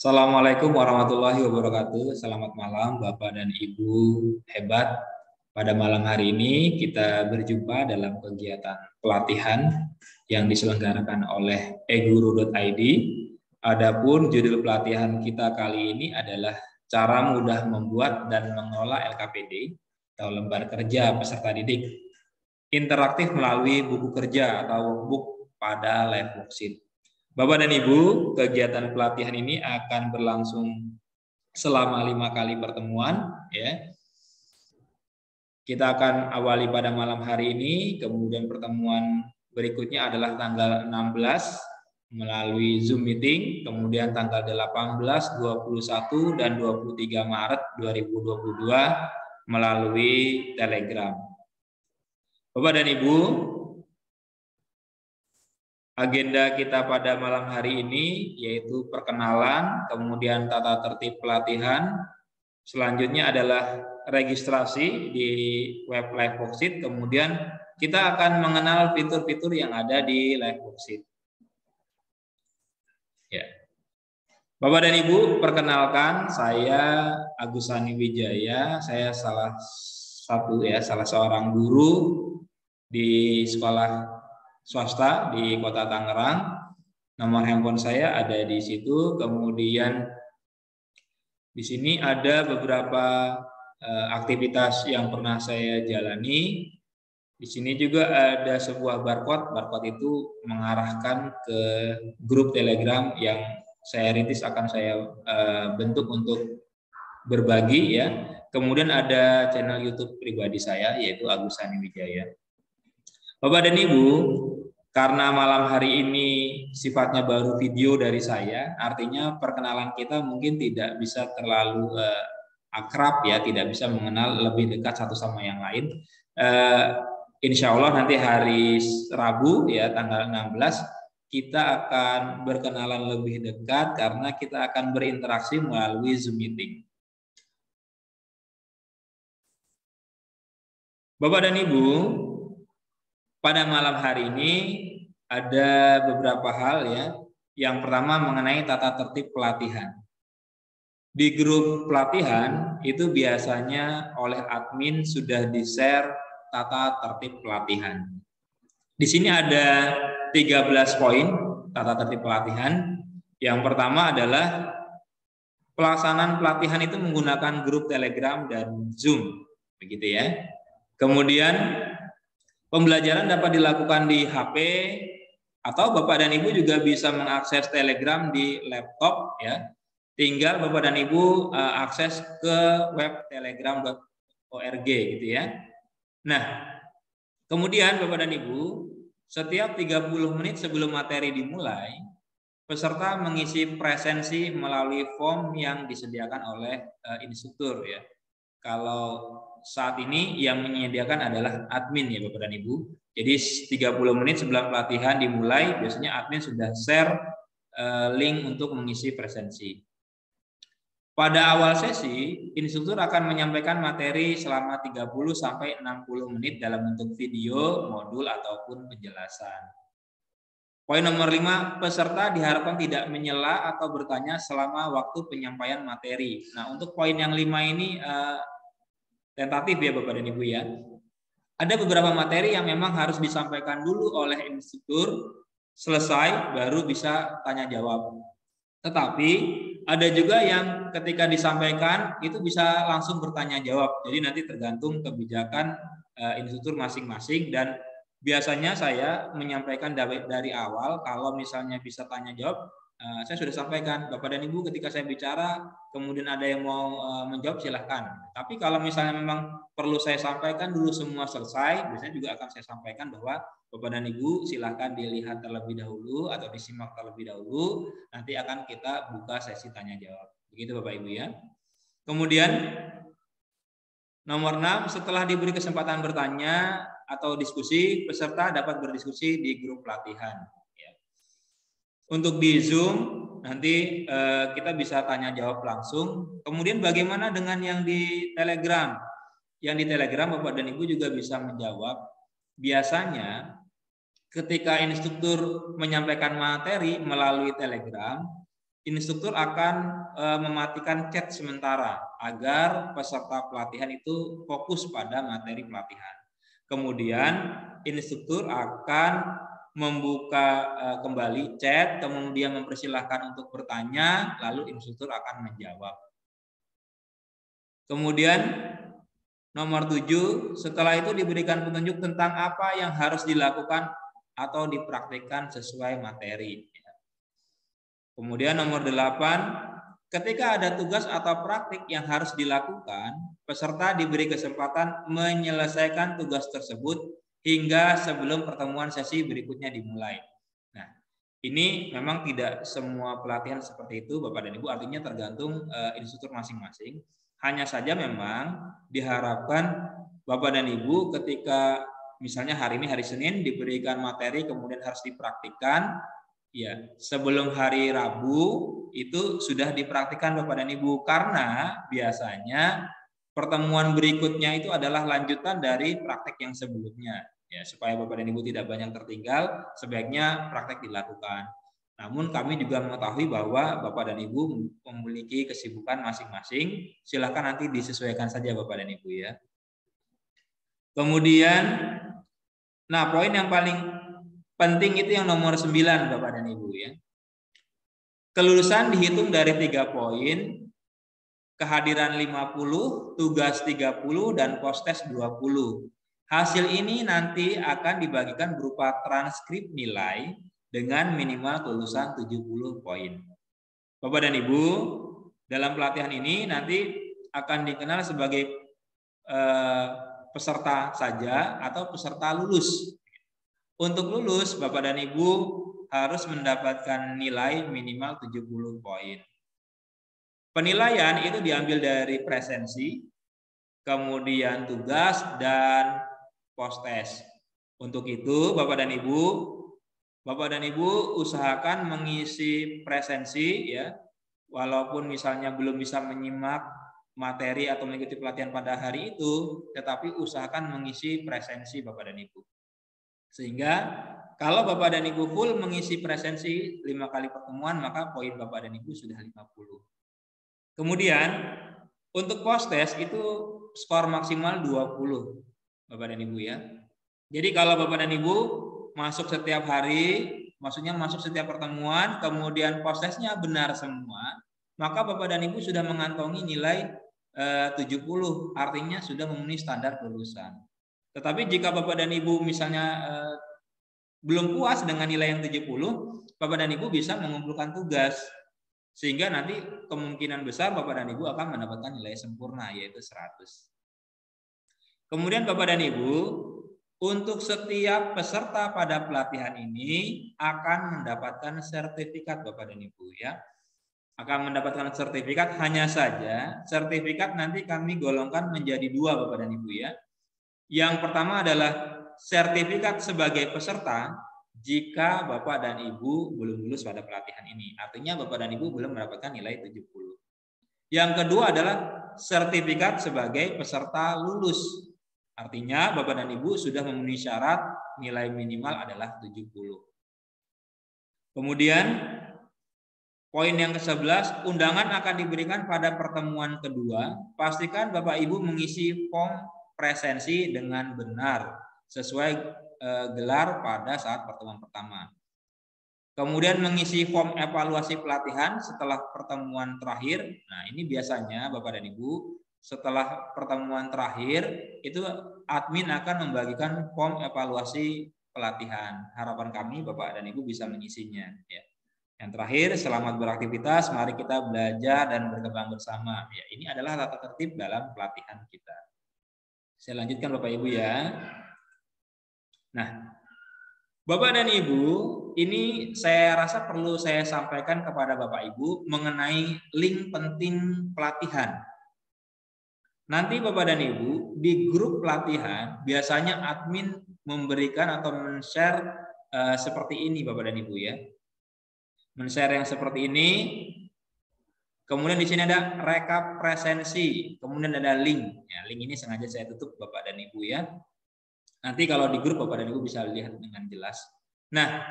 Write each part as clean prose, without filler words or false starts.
Assalamualaikum warahmatullahi wabarakatuh. Selamat malam Bapak dan Ibu hebat. Pada malam hari ini kita berjumpa dalam kegiatan pelatihan yang diselenggarakan oleh eguru.id. Adapun judul pelatihan kita kali ini adalah cara mudah membuat dan mengelola LKPD atau lembar kerja peserta didik interaktif melalui buku kerja atau workbook pada live worksheet. Bapak dan Ibu, kegiatan pelatihan ini akan berlangsung selama 5 kali pertemuan. Ya. Kita akan awali pada malam hari ini, kemudian pertemuan berikutnya adalah tanggal 16 melalui Zoom meeting, kemudian tanggal 18, 21, dan 23 Maret 2022 melalui Telegram. Bapak dan Ibu, agenda kita pada malam hari ini yaitu perkenalan, kemudian tata tertib pelatihan, selanjutnya adalah registrasi di web Live Worksheet, kemudian kita akan mengenal fitur-fitur yang ada di Live Worksheet. Ya. Bapak dan Ibu, perkenalkan saya Agus Sani Wijaya, saya salah seorang guru di sekolah swasta di Kota Tangerang. Nomor handphone saya ada di situ. Kemudian di sini ada beberapa aktivitas yang pernah saya jalani. Di sini juga ada sebuah barcode. Barcode itu mengarahkan ke grup Telegram yang saya rintis akan saya bentuk untuk berbagi ya. Kemudian ada channel YouTube pribadi saya yaitu Agus Sani Wijaya. Bapak dan Ibu, karena malam hari ini sifatnya baru video dari saya, artinya perkenalan kita mungkin tidak bisa terlalu akrab ya, tidak bisa mengenal lebih dekat satu sama yang lain. Insya Allah nanti hari Rabu ya tanggal 16 kita akan berkenalan lebih dekat karena kita akan berinteraksi melalui Zoom meeting. Bapak dan Ibu, pada malam hari ini ada beberapa hal ya. Yang pertama mengenai tata tertib pelatihan. Di grup pelatihan itu biasanya oleh admin sudah di-share tata tertib pelatihan. Di sini ada 13 poin tata tertib pelatihan. Yang pertama adalah pelaksanaan pelatihan itu menggunakan grup Telegram dan Zoom, begitu ya. Kemudian pembelajaran dapat dilakukan di HP atau Bapak dan Ibu juga bisa mengakses Telegram di laptop ya. Tinggal Bapak dan Ibu akses ke web telegram.org gitu ya. Nah, kemudian Bapak dan Ibu, setiap 30 menit sebelum materi dimulai, peserta mengisi presensi melalui form yang disediakan oleh instruktur ya. Kalau saat ini yang menyediakan adalah admin ya Bapak dan Ibu. Jadi 30 menit sebelum pelatihan dimulai, biasanya admin sudah share link untuk mengisi presensi. Pada awal sesi, instruktur akan menyampaikan materi selama 30 sampai 60 menit dalam bentuk video, modul ataupun penjelasan. Poin nomor 5, peserta diharapkan tidak menyela atau bertanya selama waktu penyampaian materi. Nah, untuk poin yang 5 ini tentatif ya Bapak dan Ibu ya. Ada beberapa materi yang memang harus disampaikan dulu oleh instruktur, selesai baru bisa tanya jawab. Tetapi ada juga yang ketika disampaikan itu bisa langsung bertanya jawab. Jadi nanti tergantung kebijakan instruktur masing-masing dan biasanya saya menyampaikan dari awal kalau misalnya bisa tanya jawab. Saya sudah sampaikan, Bapak dan Ibu ketika saya bicara, kemudian ada yang mau menjawab silahkan. Tapi kalau misalnya memang perlu saya sampaikan dulu semua selesai, biasanya juga akan saya sampaikan bahwa Bapak dan Ibu silahkan dilihat terlebih dahulu atau disimak terlebih dahulu, nanti akan kita buka sesi tanya jawab. Begitu Bapak Ibu ya. Kemudian nomor 6, setelah diberi kesempatan bertanya atau diskusi, peserta dapat berdiskusi di grup pelatihan. Untuk di Zoom nanti kita bisa tanya jawab langsung. Kemudian bagaimana dengan yang di Telegram? Yang di Telegram Bapak dan Ibu juga bisa menjawab. Biasanya ketika instruktur menyampaikan materi melalui Telegram, instruktur akan mematikan chat sementara agar peserta pelatihan itu fokus pada materi pelatihan. Kemudian instruktur akan membuka kembali chat, kemudian mempersilahkan untuk bertanya, lalu instruktur akan menjawab. Kemudian nomor 7, setelah itu diberikan petunjuk tentang apa yang harus dilakukan atau dipraktikkan sesuai materi. Kemudian nomor 8, ketika ada tugas atau praktik yang harus dilakukan, peserta diberi kesempatan menyelesaikan tugas tersebut hingga sebelum pertemuan sesi berikutnya dimulai. Nah, ini memang tidak semua pelatihan seperti itu, Bapak dan Ibu, artinya tergantung instruktur masing-masing. Hanya saja memang diharapkan Bapak dan Ibu ketika misalnya hari ini hari Senin diberikan materi kemudian harus dipraktikkan, ya sebelum hari Rabu itu sudah dipraktikkan Bapak dan Ibu, karena biasanya pertemuan berikutnya itu adalah lanjutan dari praktek yang sebelumnya. Ya, supaya Bapak dan Ibu tidak banyak tertinggal, sebaiknya praktek dilakukan. Namun kami juga mengetahui bahwa Bapak dan Ibu memiliki kesibukan masing-masing. Silakan nanti disesuaikan saja Bapak dan Ibu ya. Kemudian, nah poin yang paling penting itu yang nomor 9 Bapak dan Ibu ya. Kelulusan dihitung dari 3 poin, kehadiran 50, tugas 30, dan postes 20. Hasil ini nanti akan dibagikan berupa transkrip nilai dengan minimal kelulusan 70 poin. Bapak dan Ibu, dalam pelatihan ini nanti akan dikenal sebagai peserta saja atau peserta lulus. Untuk lulus, Bapak dan Ibu harus mendapatkan nilai minimal 70 poin. Penilaian itu diambil dari presensi, kemudian tugas, dan postes. Untuk itu, Bapak dan Ibu usahakan mengisi presensi ya, walaupun misalnya belum bisa menyimak materi atau mengikuti pelatihan pada hari itu, tetapi usahakan mengisi presensi Bapak dan Ibu. Sehingga kalau Bapak dan Ibu full mengisi presensi 5 kali pertemuan, maka poin Bapak dan Ibu sudah 50. Kemudian untuk postes itu skor maksimal 20 Bapak dan Ibu ya. Jadi kalau Bapak dan Ibu masuk setiap hari, maksudnya masuk setiap pertemuan, kemudian postesnya benar semua, maka Bapak dan Ibu sudah mengantongi nilai 70, artinya sudah memenuhi standar kelulusan. Tetapi jika Bapak dan Ibu misalnya belum puas dengan nilai yang 70, Bapak dan Ibu bisa mengumpulkan tugas. Sehingga nanti kemungkinan besar Bapak dan Ibu akan mendapatkan nilai sempurna, yaitu 100. Kemudian Bapak dan Ibu, untuk setiap peserta pada pelatihan ini akan mendapatkan sertifikat Bapak dan Ibu ya. Akan mendapatkan sertifikat, hanya saja sertifikat nanti kami golongkan menjadi 2 Bapak dan Ibu ya. Yang pertama adalah sertifikat sebagai peserta jika Bapak dan Ibu belum lulus pada pelatihan ini. Artinya Bapak dan Ibu belum mendapatkan nilai 70. Yang kedua adalah sertifikat sebagai peserta lulus. Artinya Bapak dan Ibu sudah memenuhi syarat nilai minimal adalah 70. Kemudian poin yang ke-11, undangan akan diberikan pada pertemuan kedua. Pastikan Bapak Ibu mengisi form presensi dengan benar sesuai gelar pada saat pertemuan pertama. Kemudian mengisi form evaluasi pelatihan setelah pertemuan terakhir. Nah, ini biasanya Bapak dan Ibu setelah pertemuan terakhir itu admin akan membagikan form evaluasi pelatihan. Harapan kami Bapak dan Ibu bisa mengisinya ya. Yang terakhir, selamat beraktivitas, mari kita belajar dan berkembang bersama. Ya, ini adalah tata tertib dalam pelatihan kita. Saya lanjutkan Bapak Ibu ya. Nah, Bapak dan Ibu, ini saya rasa perlu saya sampaikan kepada Bapak Ibu mengenai link penting pelatihan. Nanti Bapak dan Ibu di grup pelatihan biasanya admin memberikan atau men-share seperti ini Bapak dan Ibu ya. Men-share yang seperti ini. Kemudian di sini ada rekap presensi, kemudian ada link. Ya, link ini sengaja saya tutup Bapak dan Ibu ya. Nanti kalau di grup Bapak dan Ibu bisa lihat dengan jelas. Nah,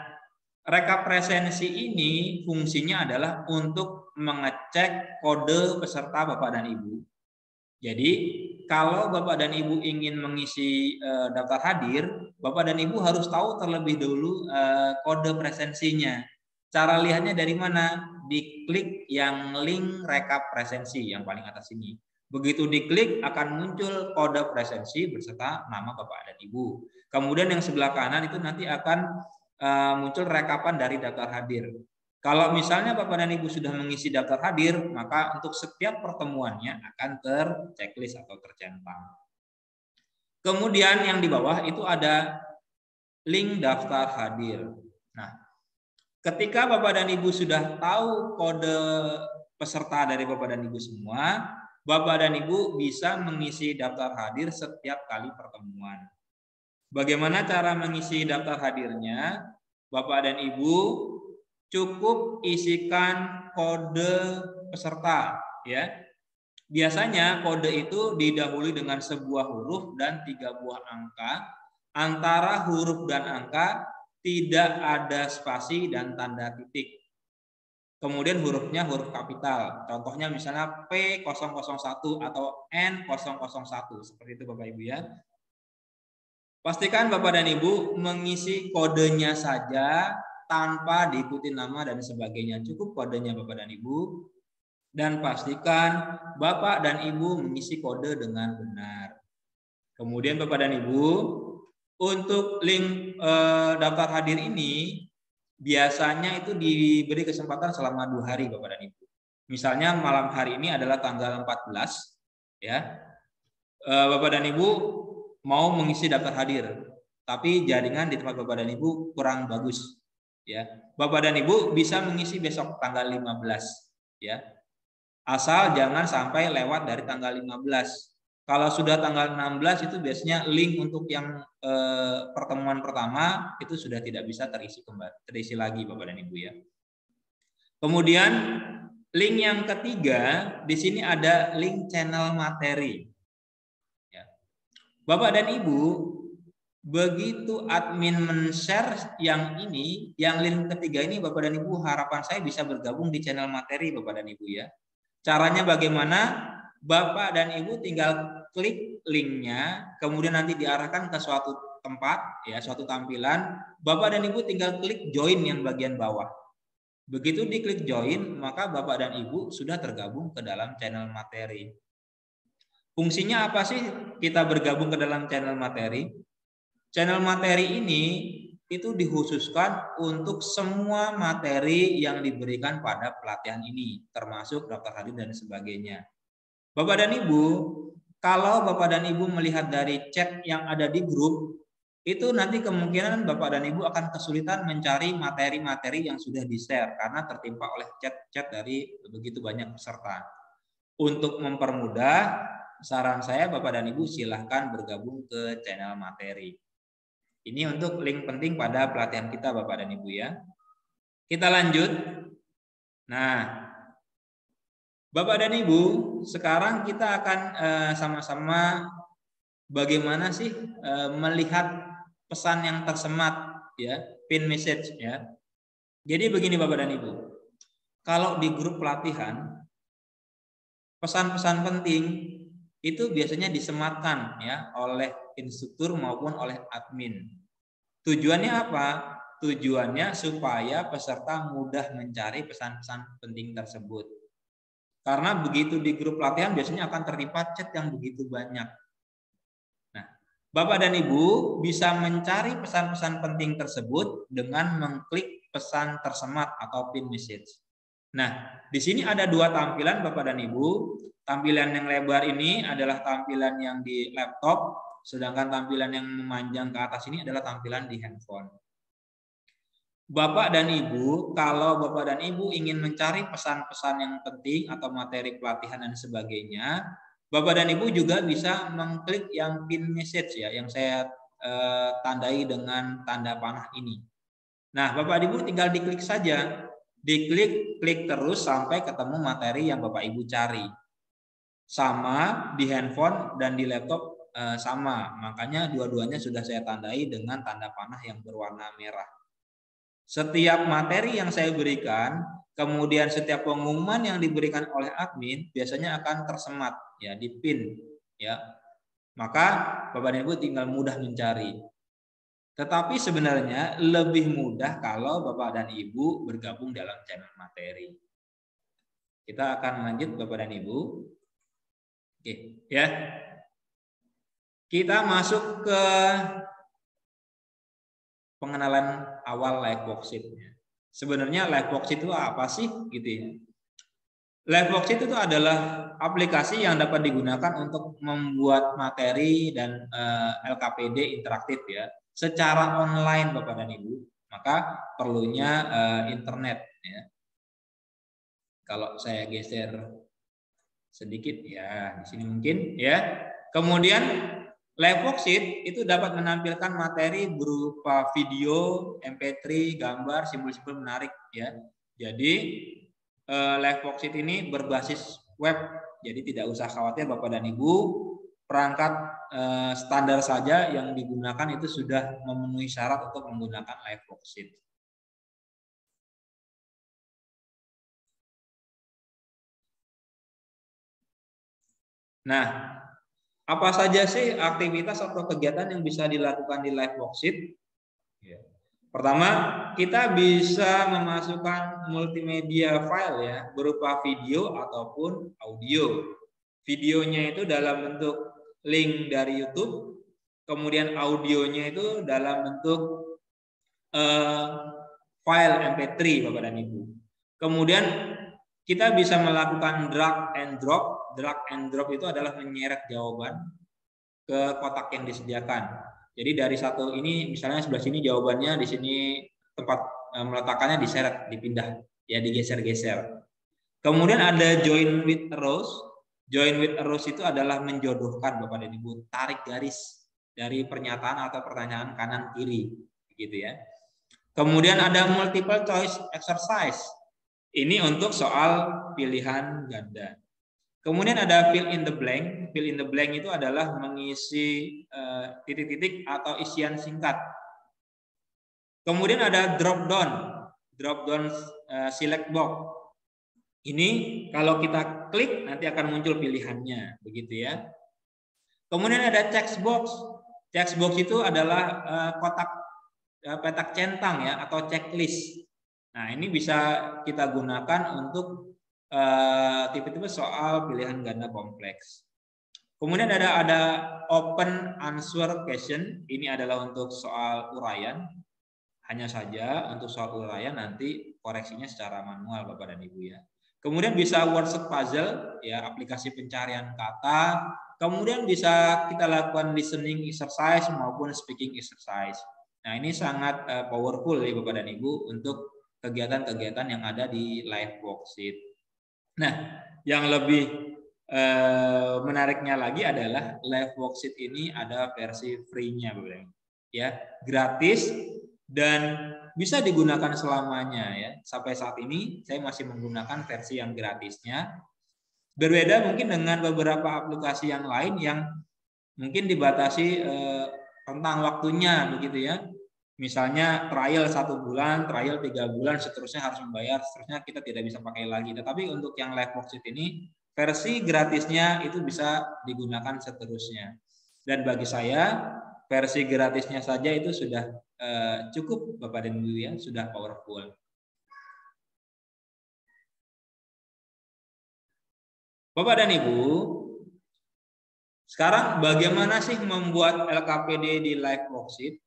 Rekap presensi ini fungsinya adalah untuk mengecek kode peserta Bapak dan Ibu. Jadi kalau Bapak dan Ibu ingin mengisi daftar hadir, Bapak dan Ibu harus tahu terlebih dahulu kode presensinya. Cara lihatnya dari mana? Diklik yang link rekap presensi yang paling atas ini. Begitu diklik akan muncul kode presensi beserta nama Bapak dan Ibu. Kemudian yang sebelah kanan itu nanti akan muncul rekapan dari daftar hadir. Kalau misalnya Bapak dan Ibu sudah mengisi daftar hadir, maka untuk setiap pertemuannya akan terchecklist atau tercentang. Kemudian yang di bawah itu ada link daftar hadir. Nah, ketika Bapak dan Ibu sudah tahu kode peserta dari Bapak dan Ibu semua, Bapak dan Ibu bisa mengisi daftar hadir setiap kali pertemuan. Bagaimana cara mengisi daftar hadirnya? Bapak dan Ibu cukup isikan kode peserta, ya. Biasanya kode itu didahului dengan sebuah huruf dan 3 buah angka. Antara huruf dan angka tidak ada spasi dan tanda titik. Kemudian hurufnya huruf kapital. Contohnya misalnya P001 atau N001. Seperti itu Bapak Ibu ya. Pastikan Bapak dan Ibu mengisi kodenya saja tanpa diikuti nama dan sebagainya. Cukup kodenya Bapak dan Ibu. Dan pastikan Bapak dan Ibu mengisi kode dengan benar. Kemudian Bapak dan Ibu, untuk link daftar hadir ini biasanya itu diberi kesempatan selama 2 hari Bapak dan Ibu. Misalnya malam hari ini adalah tanggal 14, ya. Bapak dan Ibu mau mengisi daftar hadir, tapi jaringan di tempat Bapak dan Ibu kurang bagus, ya. Bapak dan Ibu bisa mengisi besok tanggal 15, ya. Asal jangan sampai lewat dari tanggal 15. Kalau sudah tanggal 16 itu biasanya link untuk yang pertemuan pertama itu sudah tidak bisa terisi lagi Bapak dan Ibu ya. Kemudian link yang ketiga di sini ada link channel materi. Bapak dan Ibu, begitu admin men-share yang ini, yang link ketiga ini Bapak dan Ibu, harapan saya bisa bergabung di channel materi Bapak dan Ibu ya. Caranya bagaimana? Bapak dan Ibu tinggal klik linknya, kemudian nanti diarahkan ke suatu tempat, ya, suatu tampilan. Bapak dan Ibu tinggal klik join yang bagian bawah. Begitu diklik join, maka Bapak dan Ibu sudah tergabung ke dalam channel materi. Fungsinya apa sih kita bergabung ke dalam channel materi? Channel materi ini itu dikhususkan untuk semua materi yang diberikan pada pelatihan ini, termasuk daftar hadir dan sebagainya. Bapak dan Ibu, kalau Bapak dan Ibu melihat dari chat yang ada di grup, itu nanti kemungkinan Bapak dan Ibu akan kesulitan mencari materi-materi yang sudah di-share karena tertimpa oleh chat-chat dari begitu banyak peserta. Untuk mempermudah, saran saya Bapak dan Ibu silahkan bergabung ke channel materi. Ini untuk link penting pada pelatihan kita Bapak dan Ibu ya. Kita lanjut. Nah, Bapak dan Ibu, sekarang kita akan sama-sama bagaimana sih melihat pesan yang tersemat ya, pin message ya. Jadi begini Bapak dan Ibu. Kalau di grup pelatihan pesan-pesan penting itu biasanya disematkan ya oleh instruktur maupun oleh admin. Tujuannya apa? Tujuannya supaya peserta mudah mencari pesan-pesan penting tersebut. Karena begitu di grup pelatihan biasanya akan tertimpa chat yang begitu banyak. Nah, Bapak dan Ibu bisa mencari pesan-pesan penting tersebut dengan mengklik pesan tersemat atau pin message. Nah, di sini ada 2 tampilan Bapak dan Ibu. Tampilan yang lebar ini adalah tampilan yang di laptop, sedangkan tampilan yang memanjang ke atas ini adalah tampilan di handphone. Bapak dan Ibu, kalau Bapak dan Ibu ingin mencari pesan-pesan yang penting atau materi pelatihan dan sebagainya, Bapak dan Ibu juga bisa mengklik yang pin message ya, yang saya tandai dengan tanda panah ini. Nah, Bapak dan Ibu tinggal diklik saja. Diklik, klik terus sampai ketemu materi yang Bapak Ibu cari. Sama di handphone dan di laptop sama, makanya dua-duanya sudah saya tandai dengan tanda panah yang berwarna merah. Setiap materi yang saya berikan, kemudian setiap pengumuman yang diberikan oleh admin biasanya akan tersemat ya di pin ya. Maka Bapak dan Ibu tinggal mudah mencari. Tetapi sebenarnya lebih mudah kalau Bapak dan Ibu bergabung dalam channel materi. Kita akan lanjut Bapak dan Ibu. Oke, ya. Kita masuk ke pengenalan awal live worksheet. Sebenarnya live worksheet itu apa sih gitu ya? Live worksheet itu adalah aplikasi yang dapat digunakan untuk membuat materi dan LKPD interaktif ya, secara online Bapak dan Ibu. Maka perlunya internet ya. Kalau saya geser sedikit ya di sini mungkin ya. Kemudian live worksheet itu dapat menampilkan materi berupa video, MP3, gambar, simbol-simbol menarik ya. Jadi live worksheet ini berbasis web, jadi tidak usah khawatir Bapak dan Ibu, perangkat standar saja yang digunakan itu sudah memenuhi syarat untuk menggunakan live worksheet. Nah, apa saja sih aktivitas atau kegiatan yang bisa dilakukan di live worksheet? Pertama, kita bisa memasukkan multimedia file ya, berupa video ataupun audio. Videonya itu dalam bentuk link dari YouTube, kemudian audionya itu dalam bentuk file MP3 Bapak dan Ibu. Kemudian kita bisa melakukan drag and drop. Drag and drop itu adalah menyeret jawaban ke kotak yang disediakan. Jadi dari satu ini misalnya sebelah sini jawabannya, di sini tempat meletakkannya diseret, dipindah, ya digeser-geser. Kemudian ada join with arrows. Join with arrows itu adalah menjodohkan Bapak dan Ibu, tarik garis dari pernyataan atau pertanyaan kanan kiri, gitu ya. Kemudian ada multiple choice exercise. Ini untuk soal pilihan ganda. Kemudian ada fill in the blank. Fill in the blank itu adalah mengisi titik-titik atau isian singkat. Kemudian ada drop down select box. Ini kalau kita klik nanti akan muncul pilihannya, begitu ya. Kemudian ada text box. Text box itu adalah kotak petak centang ya atau checklist. Nah, ini bisa kita gunakan untuk tipe-tipe soal pilihan ganda kompleks. Kemudian ada open answer question. Ini adalah untuk soal uraian. Hanya saja untuk soal uraian nanti koreksinya secara manual Bapak dan Ibu ya. Kemudian bisa word puzzle ya, aplikasi pencarian kata. Kemudian bisa kita lakukan listening exercise maupun speaking exercise. Nah, ini sangat powerful ya Bapak dan Ibu untuk kegiatan-kegiatan yang ada di live worksheet. Nah, yang lebih menariknya lagi adalah live worksheet ini ada versi free-nya, ya, gratis dan bisa digunakan selamanya ya. Sampai saat ini saya masih menggunakan versi yang gratisnya. Berbeda mungkin dengan beberapa aplikasi yang lain yang mungkin dibatasi tentang waktunya, begitu ya. Misalnya trial 1 bulan, trial 3 bulan, seterusnya harus membayar, seterusnya kita tidak bisa pakai lagi. Tetapi untuk yang live worksheet ini versi gratisnya itu bisa digunakan seterusnya. Dan bagi saya versi gratisnya saja itu sudah cukup Bapak dan Ibu ya, sudah powerful. Bapak dan Ibu, sekarang bagaimana sih membuat LKPD di live worksheet?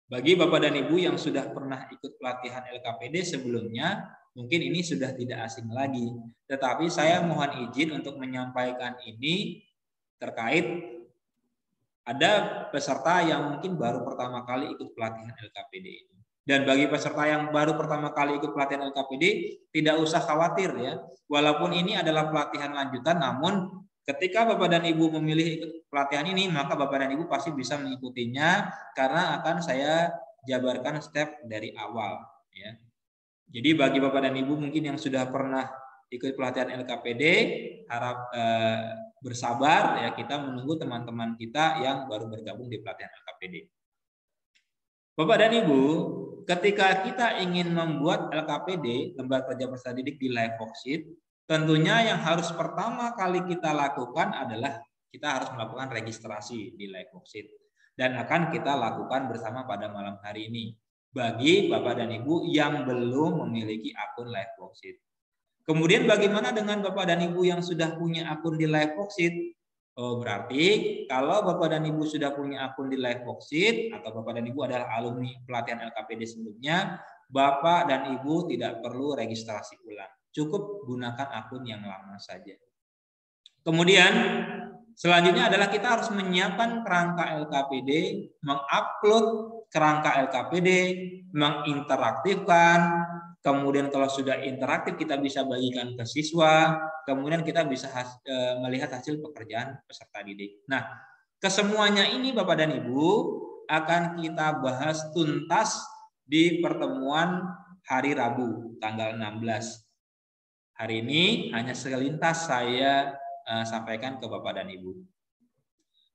Bagi Bapak dan Ibu yang sudah pernah ikut pelatihan LKPD sebelumnya, mungkin ini sudah tidak asing lagi. Tetapi saya mohon izin untuk menyampaikan ini terkait ada peserta yang mungkin baru pertama kali ikut pelatihan LKPD ini. Dan bagi peserta yang baru pertama kali ikut pelatihan LKPD, tidak usah khawatir ya. Walaupun ini adalah pelatihan lanjutan, namun ketika Bapak dan Ibu memilih ikut pelatihan ini, maka Bapak dan Ibu pasti bisa mengikutinya karena akan saya jabarkan step dari awal ya. Jadi bagi Bapak dan Ibu mungkin yang sudah pernah ikut pelatihan LKPD, harap bersabar ya, kita menunggu teman-teman kita yang baru bergabung di pelatihan LKPD. Bapak dan Ibu, ketika kita ingin membuat LKPD, Lembaga Kerja Peserta Didik di Live Worksheet, tentunya yang harus pertama kali kita lakukan adalah kita harus melakukan registrasi di Live Worksheet. Dan akan kita lakukan bersama pada malam hari ini. Bagi Bapak dan Ibu yang belum memiliki akun Live Worksheet. Kemudian bagaimana dengan Bapak dan Ibu yang sudah punya akun di Live Worksheet? Oh, berarti kalau Bapak dan Ibu sudah punya akun di Live Worksheet atau Bapak dan Ibu adalah alumni pelatihan LKPD sebelumnya, Bapak dan Ibu tidak perlu registrasi ulang. Cukup gunakan akun yang lama saja. Kemudian selanjutnya adalah kita harus menyiapkan kerangka LKPD, mengupload kerangka LKPD, menginteraktifkan. Kemudian kalau sudah interaktif kita bisa bagikan ke siswa, kemudian kita bisa melihat hasil pekerjaan peserta didik. Nah, kesemuanya ini Bapak dan Ibu akan kita bahas tuntas di pertemuan hari Rabu tanggal 16. Hari ini hanya selintas saya sampaikan ke Bapak dan Ibu.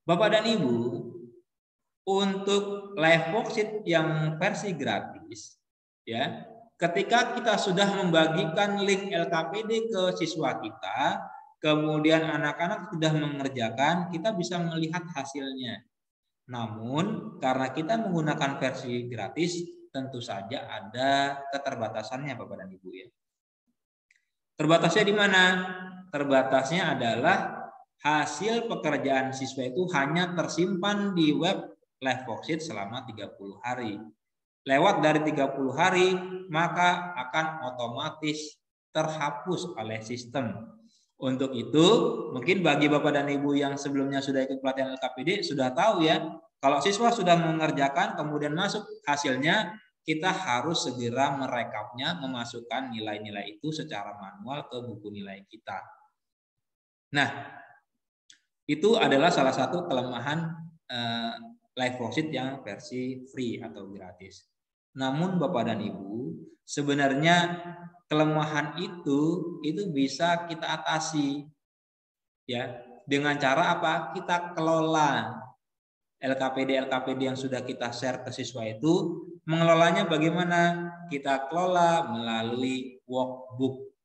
Bapak dan Ibu, untuk Live Worksheet yang versi gratis, ya, ketika kita sudah membagikan link LKPD ke siswa kita, kemudian anak-anak sudah mengerjakan, kita bisa melihat hasilnya. Namun, karena kita menggunakan versi gratis, tentu saja ada keterbatasannya Bapak dan Ibu, ya. Terbatasnya di mana? Terbatasnya adalah hasil pekerjaan siswa itu hanya tersimpan di web Live Worksheet selama 30 hari. Lewat dari 30 hari, maka akan otomatis terhapus oleh sistem. Untuk itu, mungkin bagi Bapak dan Ibu yang sebelumnya sudah ikut pelatihan LKPD, sudah tahu ya, kalau siswa sudah mengerjakan, kemudian masuk hasilnya, kita harus segera merekapnya, memasukkan nilai-nilai itu secara manual ke buku nilai kita. Nah, itu adalah salah satu kelemahan Live Worksheet yang versi free atau gratis. Namun Bapak dan Ibu, sebenarnya kelemahan itu bisa kita atasi, ya, dengan cara apa? Kita kelola LKPD yang sudah kita share ke siswa itu, mengelolanya bagaimana? Kita kelola melalui workbook.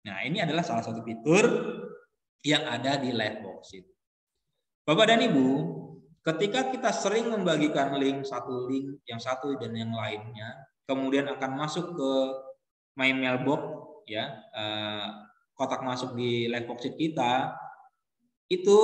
Nah, ini adalah salah satu fitur yang ada di Live Worksheet. Bapak dan Ibu, ketika kita sering membagikan link yang satu dan yang lainnya, kemudian akan masuk ke my mailbox, ya, kotak masuk di Live Worksheet kita, itu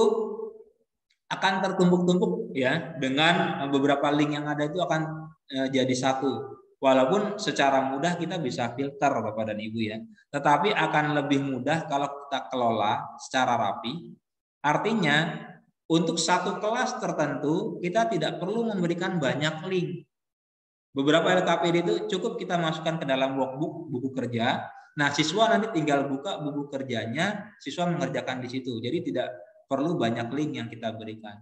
akan tertumpuk-tumpuk, ya, dengan beberapa link yang ada itu akan jadi satu. Walaupun secara mudah kita bisa filter Bapak dan Ibu, ya, tetapi akan lebih mudah kalau kita kelola secara rapi. Artinya untuk satu kelas tertentu kita tidak perlu memberikan banyak link. Beberapa LKPD itu cukup kita masukkan ke dalam workbook, buku kerja. Nah, siswa nanti tinggal buka buku kerjanya, siswa mengerjakan di situ. Jadi tidak perlu banyak link yang kita berikan.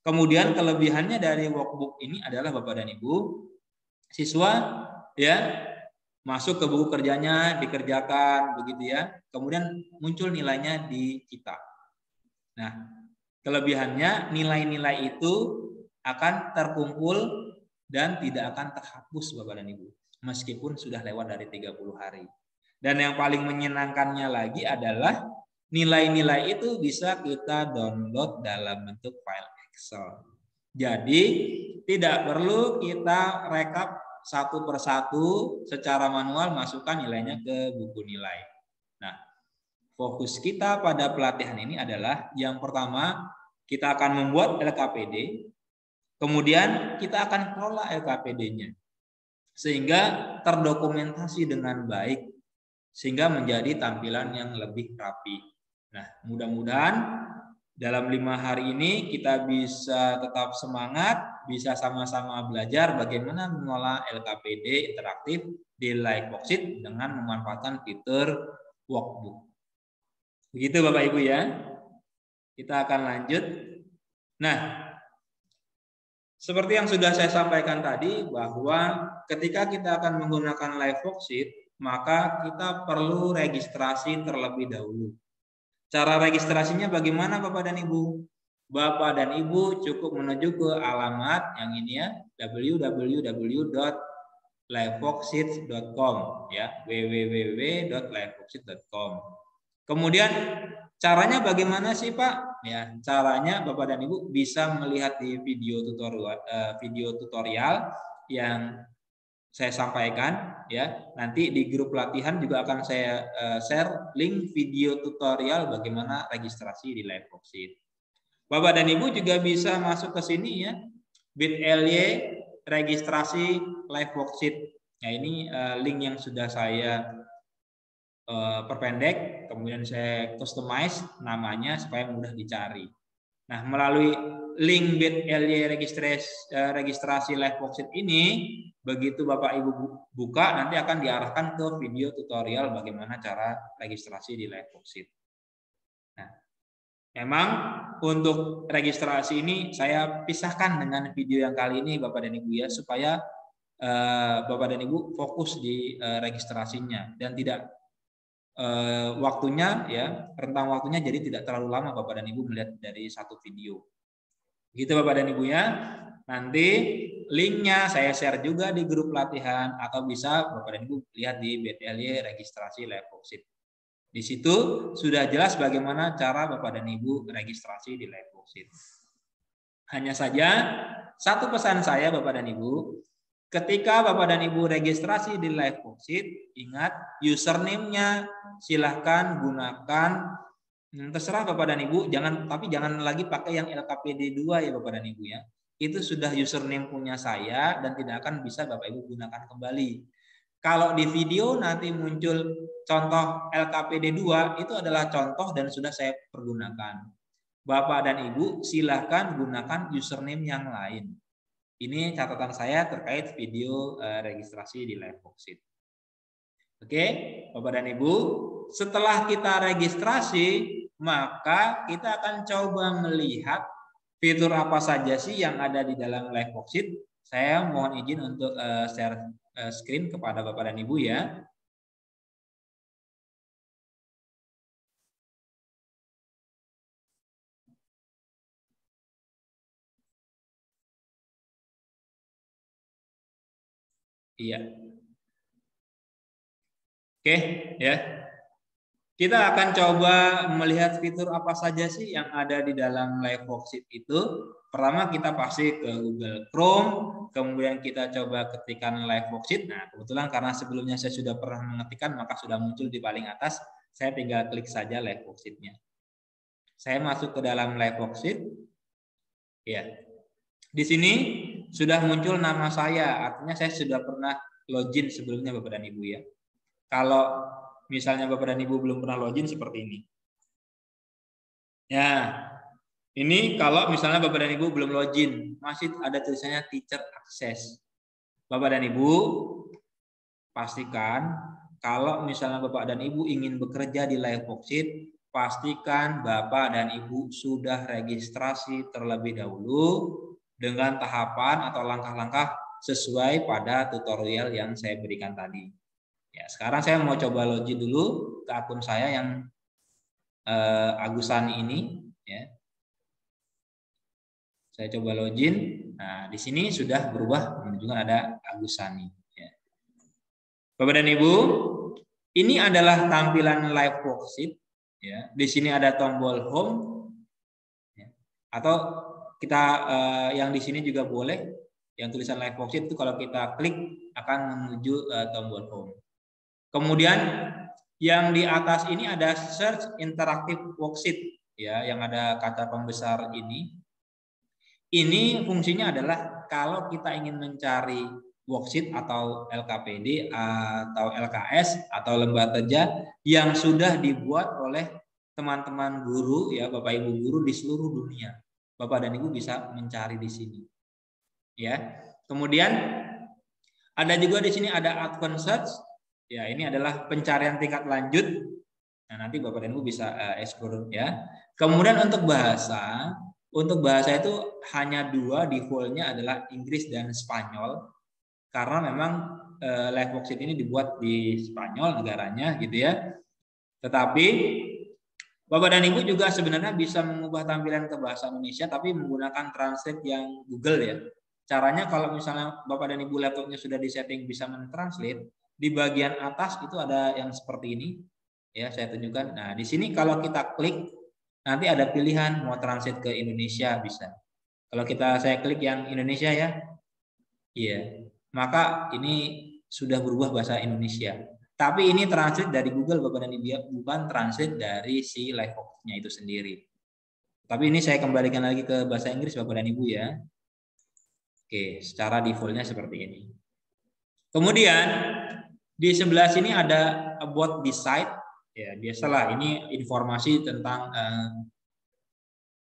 Kemudian kelebihannya dari workbook ini adalah Bapak dan Ibu, siswa, ya, masuk ke buku kerjanya, dikerjakan, begitu, ya. Kemudian muncul nilainya di kita. Nah, kelebihannya nilai-nilai itu akan terkumpul dan tidak akan terhapus Bapak dan Ibu, meskipun sudah lewat dari 30 hari. Dan yang paling menyenangkannya lagi adalah nilai-nilai itu bisa kita download dalam bentuk file Excel. Jadi tidak perlu kita rekap satu persatu secara manual, masukkan nilainya ke buku nilai. Nah, fokus kita pada pelatihan ini adalah yang pertama, kita akan membuat LKPD, kemudian kita akan kelola LKPD-nya sehingga terdokumentasi dengan baik, sehingga menjadi tampilan yang lebih rapi. Nah, mudah-mudahan dalam 5 hari ini kita bisa tetap semangat, bisa sama-sama belajar bagaimana mengolah LKPD interaktif di Live Worksheet dengan memanfaatkan fitur workbook. Begitu Bapak Ibu, ya. Kita akan lanjut. Nah, seperti yang sudah saya sampaikan tadi, bahwa ketika kita akan menggunakan Live Worksheet, maka kita perlu registrasi terlebih dahulu. Cara registrasinya bagaimana Bapak dan Ibu? Bapak dan Ibu cukup menuju ke alamat yang ini ya, www.liveworksheets.com ya, www.liveworksheets.com. Kemudian caranya bagaimana sih Pak? Ya, caranya Bapak dan Ibu bisa melihat di video tutorial yang saya sampaikan ya. Nanti di grup pelatihan juga akan saya share link video tutorial bagaimana registrasi di Liveworksheet. Bapak dan Ibu juga bisa masuk ke sini ya, bit.ly registrasi Liveworksheet. Nah ini link yang sudah saya perpendek, kemudian saya customize namanya supaya mudah dicari. Nah melalui link bit.ly registrasi Liveworksheet ini, begitu Bapak Ibu buka nanti akan diarahkan ke video tutorial bagaimana cara registrasi di Liveworksheet. Nah, memang untuk registrasi ini saya pisahkan dengan video yang kali ini Bapak dan Ibu ya, supaya Bapak dan Ibu fokus di registrasinya dan tidak waktunya ya, rentang waktunya jadi tidak terlalu lama Bapak dan Ibu melihat dari satu video. Gitu Bapak dan Ibu ya. Nanti linknya saya share juga di grup pelatihan atau bisa Bapak dan Ibu lihat di bit.ly registrasi Liveworksheet. Di situ sudah jelas bagaimana cara Bapak dan Ibu registrasi di Liveworksheet. Hanya saja satu pesan saya Bapak dan Ibu, ketika Bapak dan Ibu registrasi di Liveworksheet, ingat username-nya silahkan gunakan terserah Bapak dan Ibu, tapi jangan lagi pakai yang LKPD 2 ya Bapak dan Ibu ya. Itu sudah username punya saya dan tidak akan bisa Bapak Ibu gunakan kembali. Kalau di video nanti muncul contoh LKPD 2 itu adalah contoh dan sudah saya pergunakan. Bapak dan Ibu silahkan gunakan username yang lain. Ini catatan saya terkait video registrasi di Liveworksheet. Oke, Bapak dan Ibu, setelah kita registrasi, maka kita akan coba melihat fitur apa saja sih yang ada di dalam Liveworksheet. Saya mohon izin untuk share screen kepada Bapak dan Ibu ya. Iya. Oke, ya. Kita akan coba melihat fitur apa saja sih yang ada di dalam Liveworksheet itu. Pertama kita pasti ke Google Chrome, kemudian kita coba ketikkan Liveworksheet. Nah, kebetulan karena sebelumnya saya sudah pernah mengetikkan, maka sudah muncul di paling atas. Saya tinggal klik saja Liveworksheet-nya. Saya masuk ke dalam Liveworksheet. Ya. Di sini sudah muncul nama saya, artinya saya sudah pernah login sebelumnya Bapak dan Ibu ya. Kalau misalnya Bapak dan Ibu belum pernah login seperti ini. Ya, ini kalau misalnya Bapak dan Ibu belum login, masih ada tulisannya Teacher Access. Bapak dan Ibu pastikan kalau misalnya Bapak dan Ibu ingin bekerja di Liveworksheet, pastikan Bapak dan Ibu sudah registrasi terlebih dahulu dengan tahapan atau langkah-langkah sesuai pada tutorial yang saya berikan tadi. Ya, sekarang saya mau coba login dulu ke akun saya yang Agusani ini. Ya. Saya coba login. Nah, di sini sudah berubah menunjukkan ada Agusani. Ya. Bapak dan Ibu, ini adalah tampilan Liveworksheet. Ya. Di sini ada tombol Home. Ya. Atau kita yang di sini juga boleh. Yang tulisan Liveworksheet itu kalau kita klik akan menuju tombol Home. Kemudian yang di atas ini ada Search Interactive Worksheet ya, yang ada kata pembesar ini. Ini fungsinya adalah kalau kita ingin mencari worksheet atau LKPD atau LKS atau lembar kerja yang sudah dibuat oleh teman-teman guru ya, Bapak Ibu guru di seluruh dunia. Bapak dan Ibu bisa mencari di sini. Ya. Kemudian ada juga di sini ada Advanced Search. Ya, ini adalah pencarian tingkat lanjut. Nah, nanti Bapak dan Ibu bisa explore ya. Kemudian untuk bahasa itu hanya dua, defaultnya adalah Inggris dan Spanyol. Karena memang Liveworksheet ini dibuat di Spanyol negaranya gitu ya. Tetapi Bapak dan Ibu juga sebenarnya bisa mengubah tampilan ke bahasa Indonesia tapi menggunakan translate yang Google ya. Caranya kalau misalnya Bapak dan Ibu laptopnya sudah disetting bisa mentranslate, di bagian atas itu ada yang seperti ini. Ya, saya tunjukkan. Nah, di sini kalau kita klik nanti ada pilihan mau translate ke Indonesia bisa. Kalau saya klik yang Indonesia ya. Iya. Maka ini sudah berubah bahasa Indonesia. Tapi ini translate dari Google Bapak dan Ibu, bukan translate dari si Livevox-nya itu sendiri. Tapi ini saya kembalikan lagi ke bahasa Inggris Bapak dan Ibu ya. Oke, secara defaultnya seperti ini. Kemudian di sebelah sini ada about this site. Ya, biasalah ini informasi tentang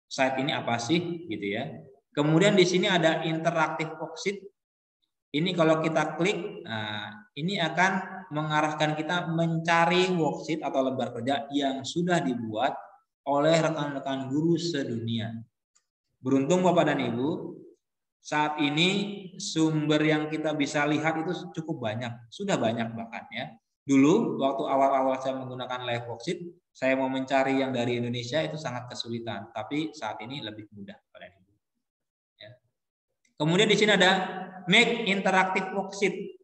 site ini apa sih gitu ya. Kemudian di sini ada interaktif worksheet. Ini kalau kita klik, nah, ini akan mengarahkan kita mencari worksheet atau lembar kerja yang sudah dibuat oleh rekan-rekan guru sedunia. Beruntung Bapak dan Ibu, saat ini sumber yang kita bisa lihat itu cukup banyak, sudah banyak bahkan ya. Dulu waktu awal-awal saya menggunakan live worksheet, saya mau mencari yang dari Indonesia itu sangat kesulitan, tapi saat ini lebih mudah Bapak dan Ibu. Ya. Kemudian di sini ada make interactive worksheet.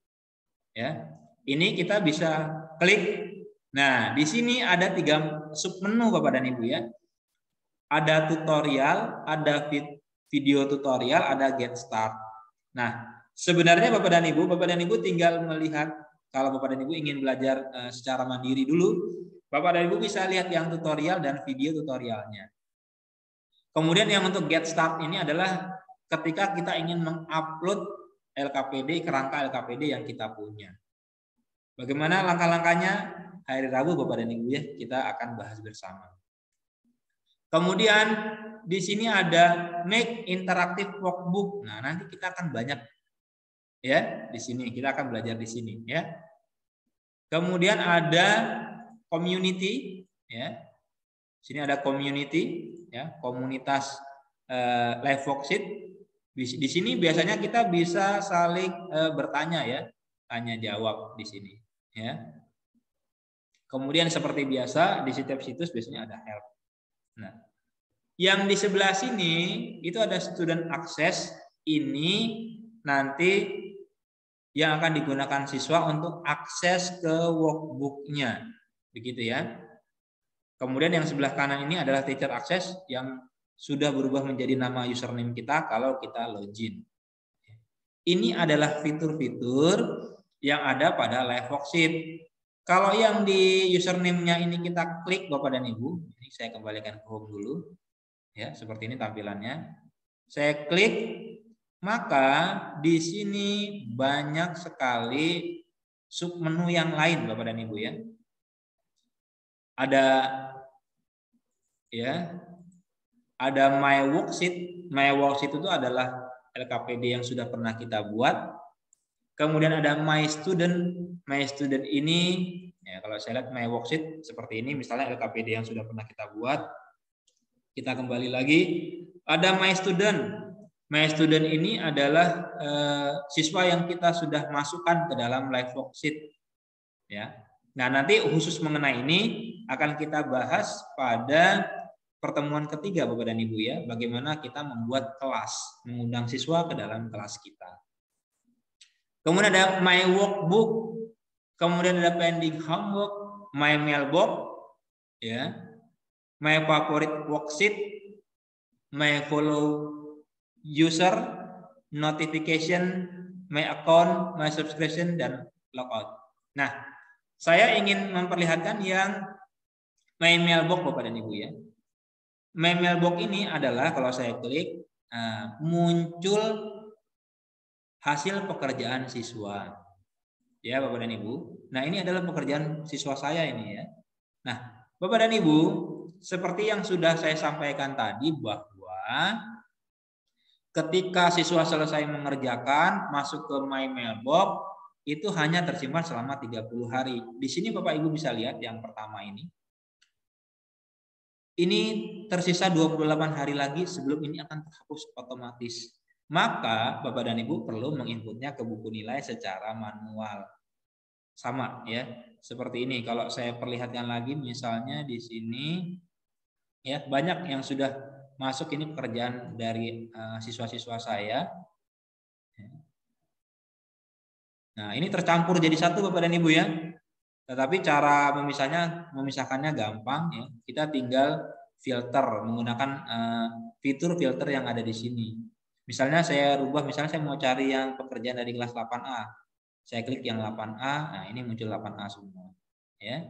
Ya. Ini kita bisa klik. Nah, di sini ada 3 submenu Bapak dan Ibu ya. Ada tutorial, ada video tutorial, ada get start. Nah, sebenarnya Bapak dan Ibu tinggal melihat kalau Bapak dan Ibu ingin belajar secara mandiri dulu, Bapak dan Ibu bisa lihat yang tutorial dan video tutorialnya. Kemudian yang untuk get start ini adalah ketika kita ingin mengupload LKPD, kerangka LKPD yang kita punya. Bagaimana langkah-langkahnya? Hari Rabu Bapak dan Ibu ya, kita akan bahas bersama. Kemudian di sini ada make interactive workbook. Nah, nanti kita akan banyak ya di sini. Kita akan belajar di sini ya. Kemudian ada community ya. Sini ada community ya, komunitas live worksheet. Di sini biasanya kita bisa saling bertanya ya, tanya jawab di sini ya. Kemudian seperti biasa di setiap situs biasanya ada help. Nah, yang di sebelah sini itu ada student access. Ini nanti yang akan digunakan siswa untuk akses ke workbooknya, begitu ya. Kemudian yang sebelah kanan ini adalah teacher access yang sudah berubah menjadi nama username kita kalau kita login. Ini adalah fitur-fitur yang ada pada live worksheet. Kalau yang di username-nya ini kita klik Bapak dan Ibu, ini saya kembalikan ke home dulu. Ya, seperti ini tampilannya. Saya klik, maka di sini banyak sekali submenu yang lain Bapak dan Ibu ya. Ada ya. Ada my worksheet. My worksheet itu adalah LKPD yang sudah pernah kita buat. Kemudian ada my student. My student ini ya, kalau saya lihat my worksheet seperti ini, misalnya LKPD yang sudah pernah kita buat. Kita kembali lagi, ada my student. My student ini adalah siswa yang kita sudah masukkan ke dalam live worksheet. Ya. Nah, nanti khusus mengenai ini akan kita bahas pada pertemuan ketiga Bapak dan Ibu ya, bagaimana kita membuat kelas, mengundang siswa ke dalam kelas kita. Kemudian ada my workbook, kemudian ada pending homework, my mailbox, ya, my favorite worksheet, my follow user, notification, my account, my subscription, dan logout. Nah, saya ingin memperlihatkan yang my mailbox Bapak dan Ibu ya. My mailbox ini adalah kalau saya klik muncul hasil pekerjaan siswa. Ya, Bapak dan Ibu. Nah, ini adalah pekerjaan siswa saya ini ya. Nah, Bapak dan Ibu, seperti yang sudah saya sampaikan tadi bahwa ketika siswa selesai mengerjakan, masuk ke my mailbox, itu hanya tersimpan selama 30 hari. Di sini Bapak Ibu bisa lihat yang pertama ini. Ini tersisa 28 hari lagi sebelum ini akan terhapus otomatis. Maka Bapak dan Ibu perlu menginputnya ke buku nilai secara manual. Sama ya, seperti ini. Kalau saya perlihatkan lagi misalnya di sini Ya, banyak yang sudah masuk ini pekerjaan dari siswa-siswa saya. Nah, ini tercampur jadi satu Bapak dan Ibu ya. Tetapi cara memisahkannya gampang ya. Kita tinggal filter menggunakan fitur filter yang ada di sini. Misalnya saya rubah, misalnya saya mau cari yang pekerjaan dari kelas 8A. Saya klik yang 8A, nah ini muncul 8A semua. Ya.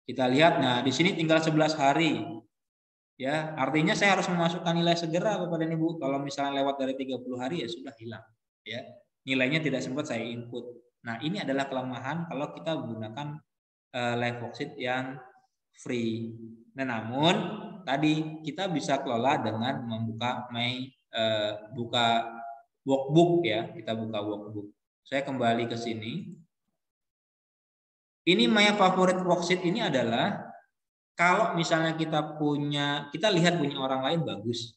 Kita lihat, nah di sini tinggal 11 hari. Ya, artinya saya harus memasukkan nilai segera Bapak dan Ibu. Kalau misalnya lewat dari 30 hari ya sudah hilang. Ya. Nilainya tidak sempat saya input. Nah, ini adalah kelemahan kalau kita menggunakan live worksheet yang free. Nah, namun tadi kita bisa kelola dengan membuka buka workbook ya. Kita buka workbook. Saya kembali ke sini. Ini my favorite worksheet ini adalah kalau misalnya kita lihat punya orang lain bagus.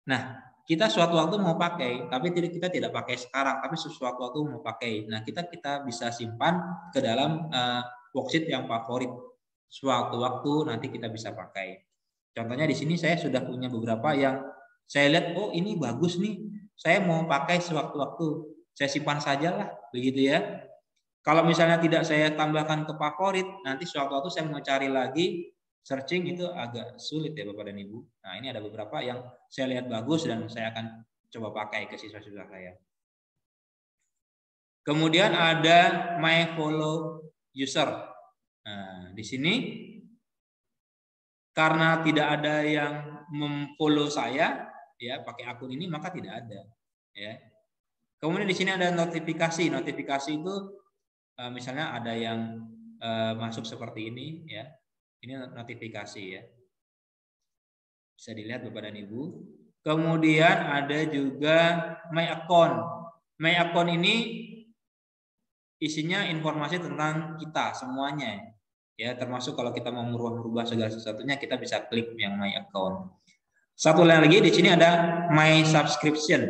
Nah, kita suatu waktu mau pakai, tapi kita tidak pakai sekarang, tapi suatu waktu mau pakai. Nah, kita bisa simpan ke dalam worksheet yang favorit. Suatu waktu nanti kita bisa pakai. Contohnya di sini saya sudah punya beberapa yang saya lihat, oh ini bagus nih, saya mau pakai sewaktu-waktu. Saya simpan sajalah, begitu ya. Kalau misalnya tidak saya tambahkan ke favorit, nanti suatu waktu saya mau cari lagi, searching itu agak sulit ya Bapak dan Ibu. Nah, ini ada beberapa yang saya lihat bagus dan saya akan coba pakai ke siswa-siswa saya. Kemudian ada my follow user. Nah, di sini karena tidak ada yang memfollow saya ya pakai akun ini, maka tidak ada ya. Kemudian di sini ada notifikasi. Notifikasi itu misalnya ada yang masuk seperti ini ya. Ini notifikasi ya. Bisa dilihat Bapak dan Ibu. Kemudian ada juga my account. My account ini isinya informasi tentang kita semuanya. Ya, termasuk kalau kita mau merubah segala sesuatunya, kita bisa klik yang my account. Satu lagi di sini ada my subscription.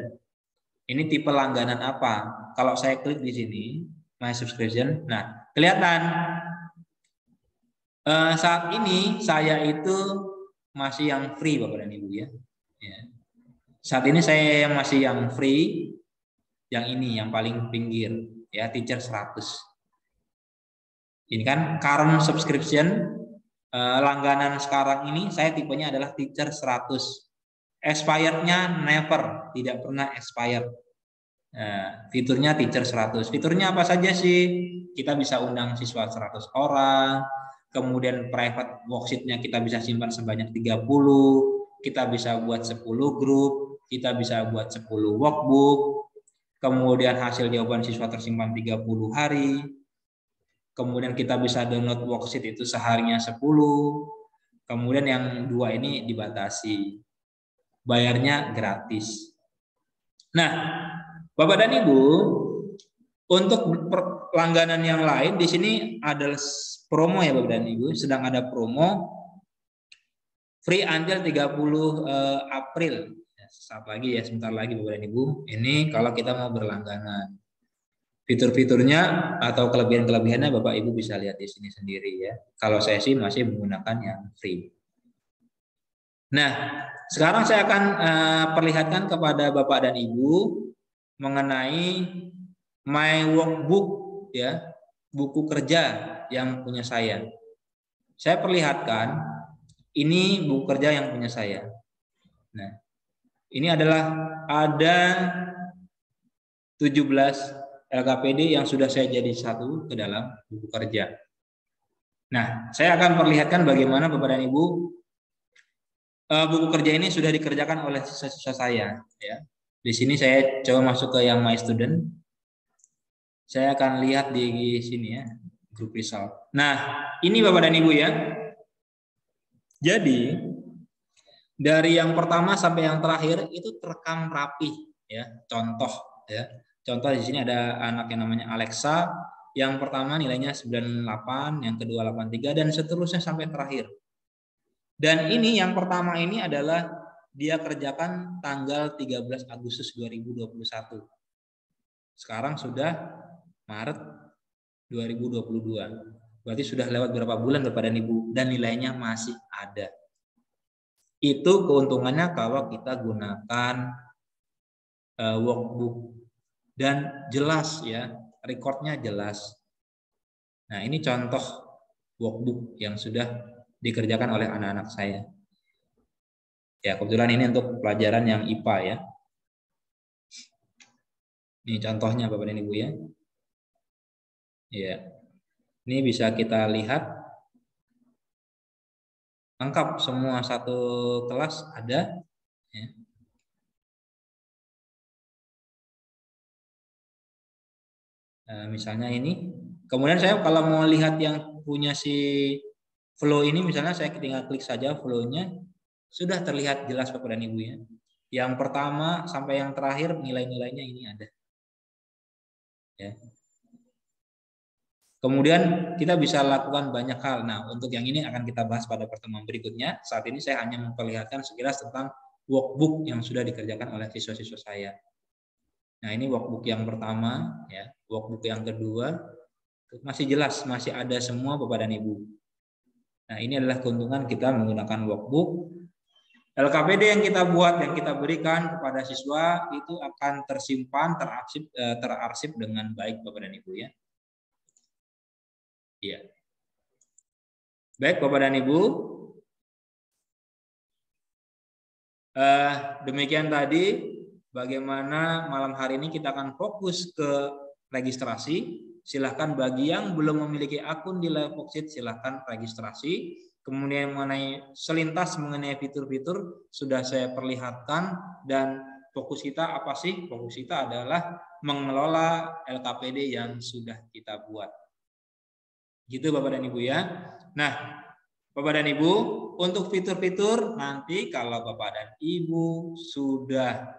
Ini tipe langganan apa? Kalau saya klik di sini my subscription, nah kelihatan saat ini saya itu masih yang free Bapak dan Ibu ya. Saat ini saya masih yang free, yang ini yang paling pinggir ya, teacher 100. Ini kan current subscription, langganan sekarang ini saya tipenya adalah teacher 100. Expired-nya never, tidak pernah expired. Nah, fiturnya teacher 100. Fiturnya apa saja sih? Kita bisa undang siswa 100 orang, kemudian private worksheet-nya kita bisa simpan sebanyak 30, kita bisa buat 10 grup, kita bisa buat 10 workbook, kemudian hasil jawaban siswa tersimpan 30 hari, kemudian kita bisa download worksheet itu seharinya 10, kemudian yang 2 ini dibatasi, bayarnya gratis. Nah, Bapak dan Ibu, untuk langganan yang lain di sini ada promo ya Bapak dan Ibu, sedang ada promo free until 30 April. Saat lagi ya, sebentar lagi Bapak dan Ibu. Ini kalau kita mau berlangganan. Fitur-fiturnya atau kelebihan-kelebihannya Bapak Ibu bisa lihat di sini sendiri ya. Kalau saya sih masih menggunakan yang free. Nah, sekarang saya akan perlihatkan kepada Bapak dan Ibu mengenai my workbook ya, buku kerja yang punya saya. Saya perlihatkan ini buku kerja yang punya saya. Nah, ini adalah ada 17 LKPD yang sudah saya jadi satu ke dalam buku kerja. Nah, saya akan perlihatkan bagaimana Bapak dan Ibu buku kerja ini sudah dikerjakan oleh siswa-siswa saya. Ya. Di sini saya coba masuk ke yang My Student. Saya akan lihat di sini ya, grup result. Nah, ini Bapak dan Ibu ya. Jadi dari yang pertama sampai yang terakhir itu terekam rapi ya, contoh ya. Contoh di sini ada anak yang namanya Alexa, yang pertama nilainya 98, yang kedua 83 dan seterusnya sampai terakhir. Dan ini yang pertama ini adalah dia kerjakan tanggal 13 Agustus 2021. Sekarang sudah Maret 2022. Berarti sudah lewat berapa bulan Bapak dan Ibu dan nilainya masih ada. Itu keuntungannya kalau kita gunakan workbook dan jelas ya, rekodnya jelas. Nah, ini contoh workbook yang sudah dikerjakan oleh anak-anak saya. Ya, kebetulan ini untuk pelajaran yang IPA ya. Ini contohnya Bapak dan Ibu ya. Ya. Ini bisa kita lihat lengkap semua satu kelas ada ya. Misalnya ini. Kemudian saya kalau mau lihat yang punya si flow ini, misalnya saya tinggal klik saja flow-nya, sudah terlihat jelas Bapak dan Ibu ya. Yang pertama sampai yang terakhir nilai-nilainya ini ada. Ya. Kemudian kita bisa lakukan banyak hal. Nah, untuk yang ini akan kita bahas pada pertemuan berikutnya. Saat ini saya hanya memperlihatkan sekilas tentang workbook yang sudah dikerjakan oleh siswa-siswa saya. Nah, ini workbook yang pertama, ya. Workbook yang kedua masih jelas, masih ada semua Bapak dan Ibu. Nah, ini adalah keuntungan kita menggunakan workbook. LKPD yang kita buat, yang kita berikan kepada siswa itu akan tersimpan, terarsip dengan baik Bapak dan Ibu ya. Iya. Baik Bapak dan Ibu. Demikian tadi bagaimana malam hari ini kita akan fokus ke registrasi. Silahkan bagi yang belum memiliki akun di Liveworksheet silahkan registrasi. Kemudian mengenai selintas mengenai fitur-fitur sudah saya perlihatkan dan fokus kita apa sih? Fokus kita adalah mengelola LKPD yang sudah kita buat. Gitu Bapak dan Ibu ya. Nah, Bapak dan Ibu, untuk fitur-fitur nanti kalau Bapak dan Ibu sudah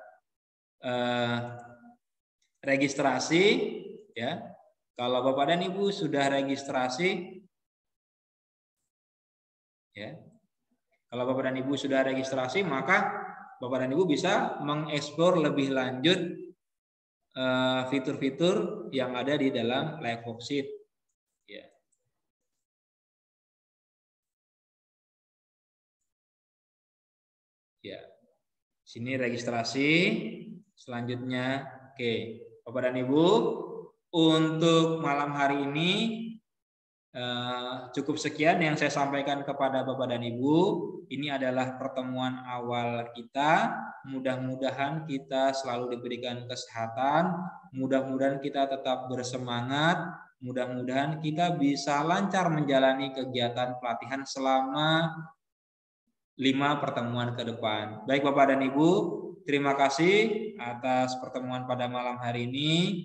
registrasi ya. Kalau Bapak dan Ibu sudah registrasi ya. Kalau Bapak dan Ibu sudah registrasi, maka Bapak dan Ibu bisa mengeksplor lebih lanjut fitur-fitur yang ada di dalam Liveworksheet ya. Ya. Sini registrasi. Selanjutnya, oke. Bapak dan Ibu, untuk malam hari ini cukup sekian yang saya sampaikan kepada Bapak dan Ibu. Ini adalah pertemuan awal kita. Mudah-mudahan kita selalu diberikan kesehatan. Mudah-mudahan kita tetap bersemangat. Mudah-mudahan kita bisa lancar menjalani kegiatan pelatihan selama 5 pertemuan ke depan. Baik Bapak dan Ibu, terima kasih atas pertemuan pada malam hari ini.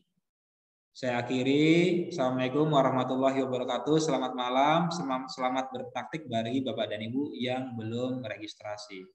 Saya akhiri. Assalamualaikum warahmatullahi wabarakatuh. Selamat malam, selamat berpraktik bagi Bapak dan Ibu yang belum registrasi.